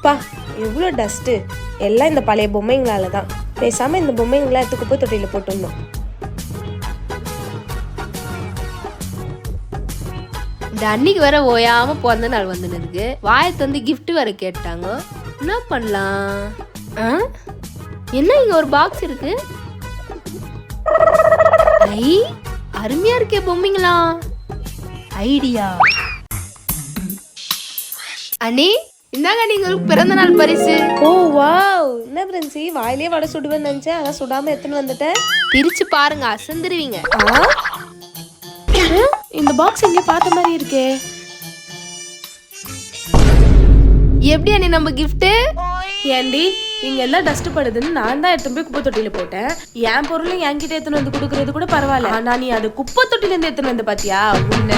பா எவ்வளோ டஸ்ட்டு. எல்லாம் இந்த பழைய பொம்மைங்களால தான். பேசாமல் இந்த பொம்மைங்களா எடுத்து குப்பை தொட்டியில் போட்டுடணும். இந்த அன்னைக்கு வேற ஓயாம பிறந்த நாள் வந்துன்னு இருக்கு. வாயத்து வந்து கிஃப்ட் வேற கேட்டாங்க. என்ன பண்ணலாம்? என்ன இங்க ஒரு பாக்ஸ் இருக்கு. ஐ அருமையா இருக்கே பொம்மைங்களா. ஐடியா. அண்ணி இந்தாங்க நீங்க பிறந்த நாள் பரிசு. ஓ வாவ், என்ன பிரின்சி வாயிலே வடை சுடுவேன்னு நினைச்சேன், அதான் சுடாம எடுத்துன்னு வந்துட்டேன். பிரிச்சு பாருங்க, அசந்துருவீங்க. இந்த பாக்ஸ் எங்கேயும் பார்த்த மாதிரி இருக்கே. எப்படி அண்ணி நம்ம கிஃப்ட்? ஏண்டி இங்க எல்லாம் டஸ்ட் படுதுன்னு நான் தான் எடுத்து போய் குப்பை தொட்டியில போட்டேன். என் பொருளும் என்கிட்ட எடுத்துன்னு வந்து கொடுக்கறது கூட பரவாயில்ல. ஆனா நீ அது குப்பை தொட்டில இருந்து எடுத்துன்னு வந்து பாத்தியா உன்ன.